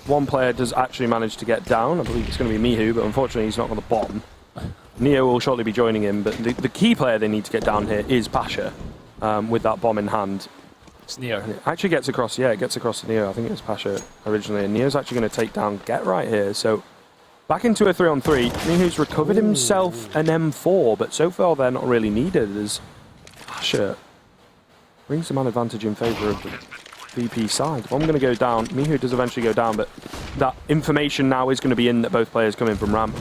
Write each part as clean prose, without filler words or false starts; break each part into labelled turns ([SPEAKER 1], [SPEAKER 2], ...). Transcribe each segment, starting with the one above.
[SPEAKER 1] one player does actually manage to get down. I believe it's going to be Mihu, but unfortunately he's not on the bomb. Neo will shortly be joining him, but the key player they need to get down here is Pasha, with that bomb in hand.
[SPEAKER 2] It's Neo.
[SPEAKER 1] And it actually gets across, yeah, it gets across to Neo. I think it was Pasha originally, and Neo's actually going to take down Get Right here. So back into a 3-on-3. Mihu's recovered himself an M4, but so far they're not really needed as Pasha brings the man advantage in favour of the VP side. Bomb going to go down. Mihu does eventually go down, but that information now is going to be in that both players come in from ramp.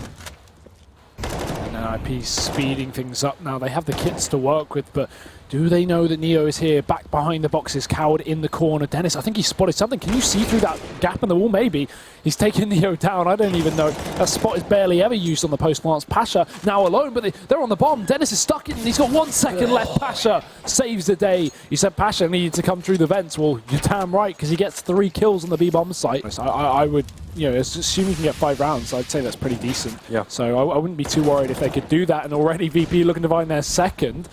[SPEAKER 2] NiP speeding things up now. They have the kits to work with, but do they know that Neo is here, back behind the boxes, cowered in the corner? Dennis, I think he spotted something. Can you see through that gap in the wall? Maybe. He's taking Neo down. I don't even know. That spot is barely ever used on the post lance. Pasha now alone, but they're on the bomb. Dennis is stuck in. He's got 1 second left. Pasha saves the day. You said Pasha needed to come through the vents. Well, you're damn right, because he gets 3 kills on the B-bomb site. So I would, you know, assuming you can get 5 rounds, I'd say that's pretty decent.
[SPEAKER 1] Yeah.
[SPEAKER 2] So I wouldn't be too worried if they could do that. And already VP looking to find their second.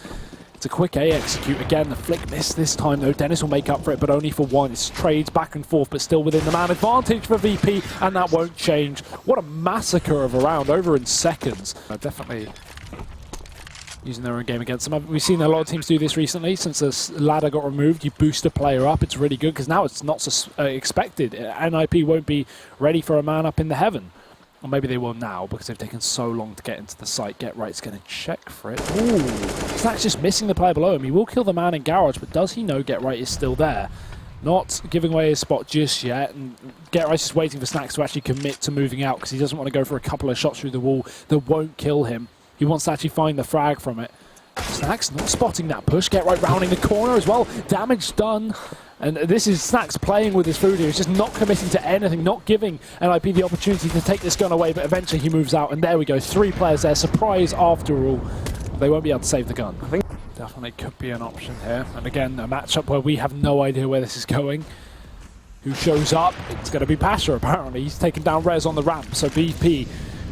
[SPEAKER 2] It's a quick A execute again. The flick missed this time though. Dennis will make up for it, but only for 1. It's trades back and forth, but still within the man advantage for VP, and that won't change. What a massacre of a round, over in seconds. Definitely using their own game against them. We've seen a lot of teams do this recently. Since this ladder got removed, you boost a player up. It's really good because now it's not so expected. NiP won't be ready for a man up in the heaven. Or maybe they will now because they've taken so long to get into the site. Get Right's going to check for it. Ooh, Snack's just missing the player below him. He will kill the man in garage, but does he know Get Right is still there? Not giving away his spot just yet, and Get Right is waiting for Snacks to actually commit to moving out because he doesn't want to go for a couple of shots through the wall that won't kill him. He wants to actually find the frag from it. Snacks not spotting that push. Get Right rounding the corner as well. Damage done. And this is Snacks playing with his food here. He's just not committing to anything, not giving NiP the opportunity to take this gun away, but eventually he moves out, and there we go. 3 players there. Surprise after all. They won't be able to save the gun. I think definitely could be an option here. And again, a matchup where we have no idea where this is going. Who shows up? It's going to be Pasha, apparently. He's taken down Rez on the ramp, so BP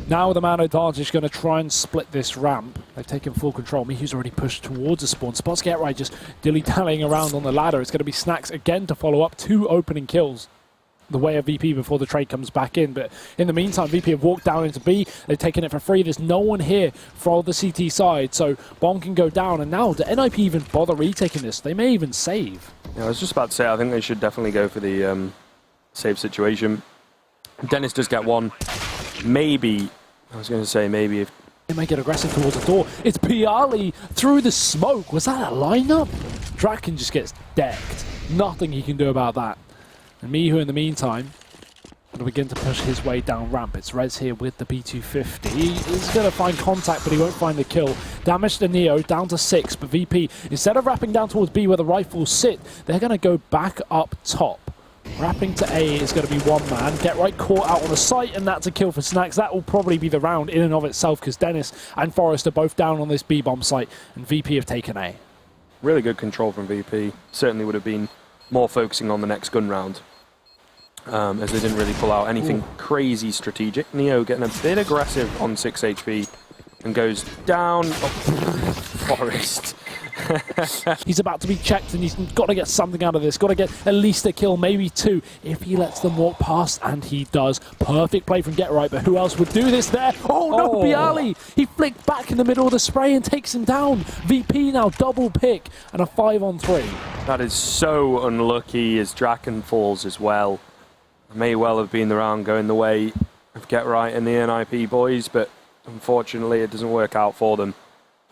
[SPEAKER 2] now with the man advantage is going to try and split this ramp. They've taken full control. Mihu's already pushed towards the spawn. Spots Get Right just dilly-dallying around on the ladder. It's going to be Snacks again to follow up 2 opening kills the way of VP before the trade comes back in. But in the meantime, VP have walked down into B. They've taken it for free. There's no one here for the CT side, so bomb can go down. And now, do NiP even bother retaking this? They may even save.
[SPEAKER 1] Yeah, I was just about to say, I think they should definitely go for the save situation. Dennis does get 1. Maybe, I was going to say, maybe if
[SPEAKER 2] they may get aggressive towards the door. It's Piali through the smoke. Was that a lineup? Draken just gets decked. Nothing he can do about that. And Mihu, in the meantime, will begin to push his way down ramp. It's Rez here with the B250. He's going to find contact, but he won't find the kill. Damage to Neo, down to 6. But VP, instead of wrapping down towards B where the rifles sit, they're going to go back up top. Wrapping to A is going to be 1 man. Get Right caught out on the site, and that's a kill for Snacks. That will probably be the round in and of itself because Dennis and Forrest are both down on this B-bomb site, and VP have taken A.
[SPEAKER 1] Really good control from VP. Certainly would have been more focusing on the next gun round, as they didn't really pull out anything crazy strategic. Neo getting a bit aggressive on 6 HP and goes down. Oh, Forrest.
[SPEAKER 2] He's about to be checked, and he's got to get something out of this. Got to get at least a kill, maybe 2, if he lets them walk past, and he does. Perfect play from Get Right, but who else would do this there? Oh no, Bialy! He flicked back in the middle of the spray and takes him down. VP now double pick, and a 5-on-3.
[SPEAKER 1] That is so unlucky as Draken falls as well. May well have been the round going the way of Get Right and the NiP boys, but unfortunately it doesn't work out for them.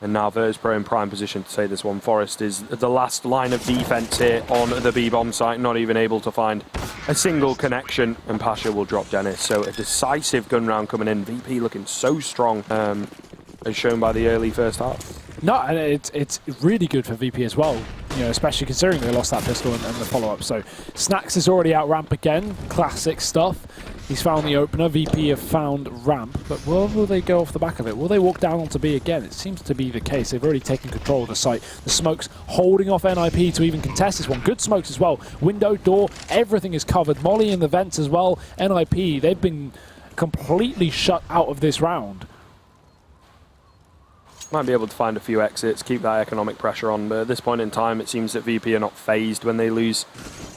[SPEAKER 1] And now Virtus.pro in prime position to say this one. Forrest is the last line of defense here on the B-bomb site, not even able to find a single connection, and Pasha will drop Dennis. So a decisive gun round coming in. VP looking so strong, as shown by the early first half.
[SPEAKER 2] No, and it's really good for VP as well, you know, especially considering they lost that pistol and the follow-up. So Snacks is already out ramp again, classic stuff. He's found the opener. VP have found ramp, but will they go off the back of it? Will they walk down onto B again? It seems to be the case. They've already taken control of the site. The smokes holding off NiP to even contest this one. Good smokes as well. Window, door, everything is covered. Molly in the vents as well. NiP, they've been completely shut out of this round.
[SPEAKER 1] Might be able to find a few exits, keep that economic pressure on, but at this point in time it seems that VP are not phased when they lose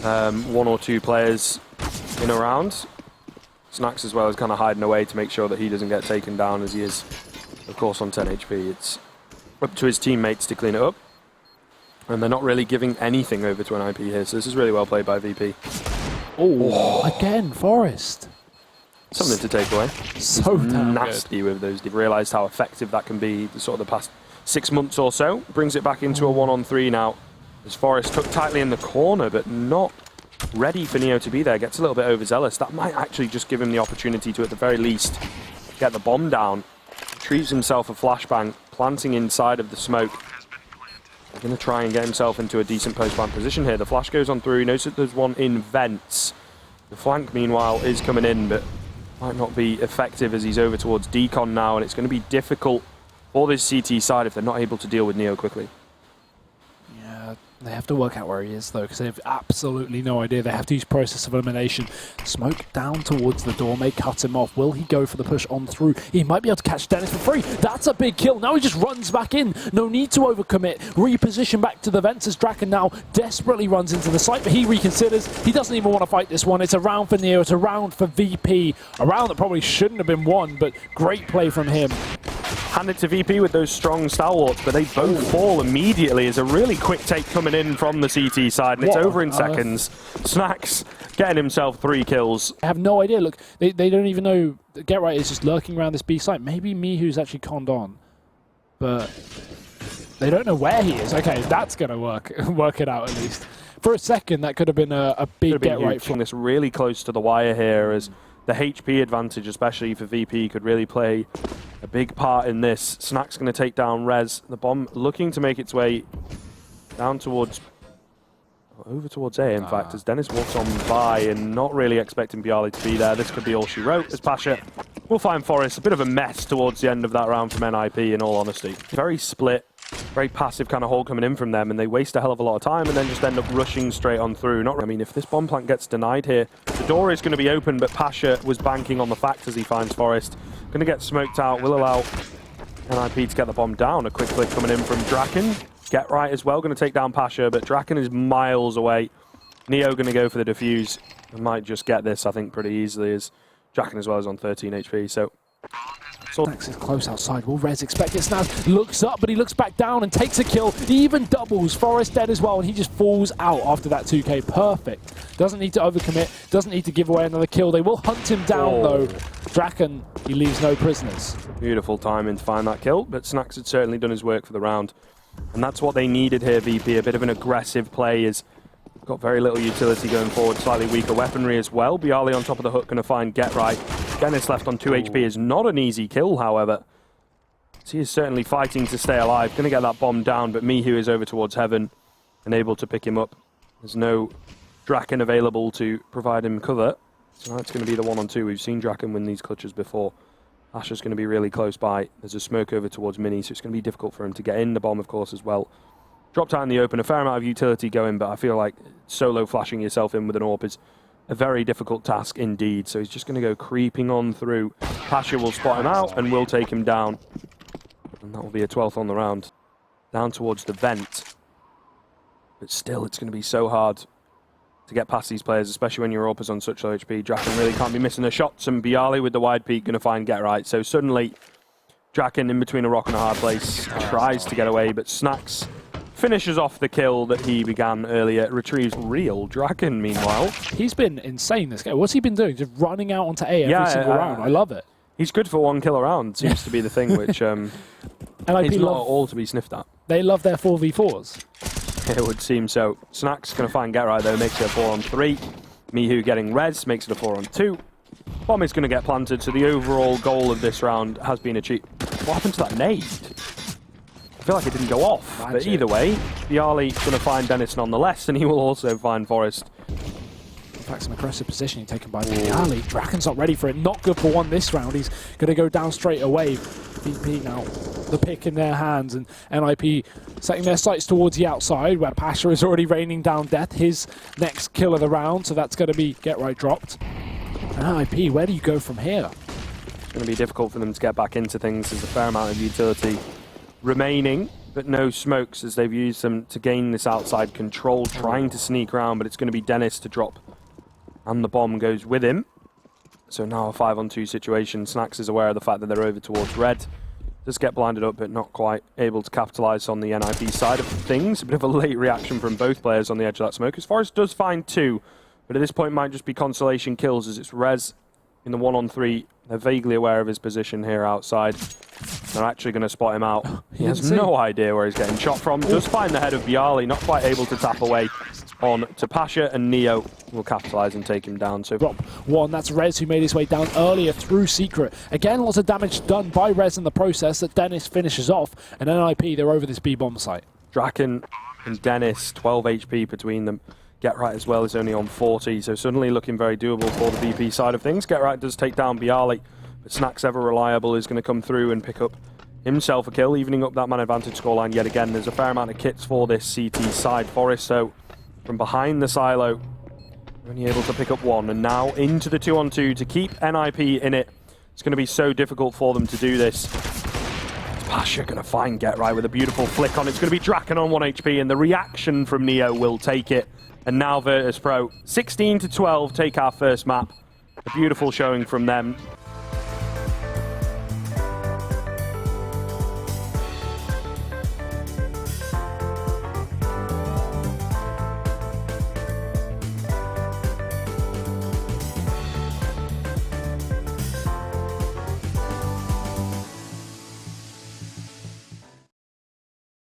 [SPEAKER 1] 1 or 2 players in a round. Snacks as well is kind of hiding away to make sure that he doesn't get taken down, as he is, of course, on 10 HP. It's up to his teammates to clean it up. And they're not really giving anything over to NiP here, so this is really well played by VP.
[SPEAKER 2] Oh, again, Forest.
[SPEAKER 1] Something to take away.
[SPEAKER 2] So damn
[SPEAKER 1] nasty with those. They've realised how effective that can be sort of the past 6 months or so. Brings it back into a 1-on-3 now. As Forest took tightly in the corner, but not ready for Neo to be there. Gets a little bit overzealous. That might actually just give him the opportunity to, at the very least, get the bomb down. Retrieves himself a flashbang, planting inside of the smoke. He's going to try and get himself into a decent post-plant position here. The flash goes on through. He knows that there's one in vents. The flank, meanwhile, is coming in, but might not be effective as he's over towards Decon now, and it's going to be difficult for this CT side if they're not able to deal with Neo quickly.
[SPEAKER 2] Yeah, they have to work out where he is, though, because they have absolutely no idea. They have to use process of elimination. Smoke down towards the door may cut him off. Will he go for the push on through? He might be able to catch Dennis for free. That's a big kill. Now he just runs back in. No need to overcommit. Reposition back to the vents as Draken now desperately runs into the site, but he reconsiders. He doesn't even want to fight this one. It's a round for Neo. It's a round for VP. A round that probably shouldn't have been won, but great play from him.
[SPEAKER 1] Handed to VP with those strong stalwarts, but they both fall immediately as a really quick take coming in from the CT side, and it's over in seconds. Snacks getting himself 3 kills.
[SPEAKER 2] I have no idea. Look, they don't even know. Get Right is just lurking around this B site. Maybe Mihu's actually conned on, but they don't know where he is. Okay, that's going to work it out at least. For a second, that could have been a big Get Right.
[SPEAKER 1] From this really close to the wire here, as the HP advantage, especially for VP, could really play a big part in this. Snacks going to take down Rez. The bomb looking to make its way down towards, over towards A, in fact, as Dennis walks on by and not really expecting Bialy to be there. This could be all she wrote, as Pasha will find Forest a bit of a mess towards the end of that round from NiP, in all honesty. Very split, very passive kind of hold coming in from them, and they waste a hell of a lot of time and then just end up rushing straight on through. I mean, if this bomb plant gets denied here, the door is going to be open, but Pasha was banking on the fact as he finds Forest. Going to get smoked out, will allow NiP to get the bomb down. A quick click coming in from Draken. Get Right as well, going to take down Pasha, but Draken is miles away. Neo going to go for the defuse. And might just get this, I think, pretty easily, as Draken as well is on 13 HP, so...
[SPEAKER 2] Snacks is close outside. Will Rez expect it? Snaz looks up, but he looks back down and takes a kill. He even doubles. Forest dead as well, and he just falls out after that 2K. Perfect. Doesn't need to overcommit. Doesn't need to give away another kill. They will hunt him down, though. Draken, he leaves no prisoners.
[SPEAKER 1] Beautiful timing to find that kill, but Snacks had certainly done his work for the round. And that's what they needed here, VP. A bit of an aggressive play, is got very little utility going forward. Slightly weaker weaponry as well. Bialy on top of the hook, going to find Get Right. Dennis left on 2 HP is not an easy kill, however. He is certainly fighting to stay alive. Going to get that bomb down, but Mihu is over towards Heaven and able to pick him up. There's no Draken available to provide him cover. So now it's going to be the 1-on-2. We've seen Draken win these clutches before. Asher's going to be really close by. There's a smoke over towards Mini, so it's going to be difficult for him to get in. The bomb, of course, as well. Dropped out in the open, a fair amount of utility going, but I feel like solo flashing yourself in with an AWP is a very difficult task indeed. So he's just going to go creeping on through. Pasha will spot him out and will take him down. And that will be a 12th on the round. Down towards the vent. But still, it's going to be so hard to get past these players, especially when your AWP is on such low HP. Draken really can't be missing the shots, and Bialy with the wide peak going to find Get Right. So suddenly, Draken in between a rock and a hard place tries to get away, but Snacks finishes off the kill that he began earlier. Retrieves real Draken, meanwhile.
[SPEAKER 2] He's been insane this game. What's he been doing? Just running out onto A every single round. I love it.
[SPEAKER 1] He's good for 1 kill a round, seems to be the thing, which is not all to be sniffed at.
[SPEAKER 2] They love their 4v4s.
[SPEAKER 1] It would seem so. Snacks going to find Get Right, though, makes it a 4-on-3. Mihu getting Rez, makes it a 4-on-2. Bomb is going to get planted, so the overall goal of this round has been achieved. What happened to that nade? I feel like it didn't go off, but either way, Bialy's going to find Dennis nonetheless, and he will also find Forest.
[SPEAKER 2] In fact, some aggressive positioning taken by Bialy. Draken's not ready for it. Not good for 1 this round. He's going to go down straight away. VP now, the pick in their hands, and NiP setting their sights towards the outside, where Pasha is already raining down death. His next kill of the round, so that's going to be Get Right dropped. And NiP, where do you go from here?
[SPEAKER 1] It's going to be difficult for them to get back into things. There's a fair amount of utility remaining, but no smokes, as they've used them to gain this outside control, trying to sneak around, but it's going to be Dennis to drop. And the bomb goes with him. So now a 5-on-2 situation. Snax is aware of the fact that they're over towards red. Does get blinded up, but not quite able to capitalize on the NiP side of things. A bit of a late reaction from both players on the edge of that smoke. As Forest does find 2, but at this point might just be consolation kills as it's Rez in the 1-on-3. They're vaguely aware of his position here outside. They're actually going to spot him out. He has no idea where he's getting shot from. Does find the head of Bialy, not quite able to tap away on to Pasha, and Neo will capitalize and take him down. So
[SPEAKER 2] drop 1, that's Rez who made his way down earlier through Secret. Again, lots of damage done by Rez in the process that Dennis finishes off, and NiP, they're over this B-bomb site.
[SPEAKER 1] Draken and Dennis, 12 HP between them. Get Right as well is only on 40, so suddenly looking very doable for the VP side of things. Get Right does take down Bialy, but Snax, ever reliable, is going to come through and pick up himself a kill, evening up that man advantage scoreline yet again. There's a fair amount of kits for this CT side. Forest, so from behind the silo, only able to pick up 1, and now into the 2-on-2 to keep NiP in it. It's going to be so difficult for them to do this. Pasha going to find Get Right with a beautiful flick on. It's going to be Draken on 1 HP, and the reaction from Neo will take it. And now Virtus.pro, 16-12, take our first map. A beautiful showing from them.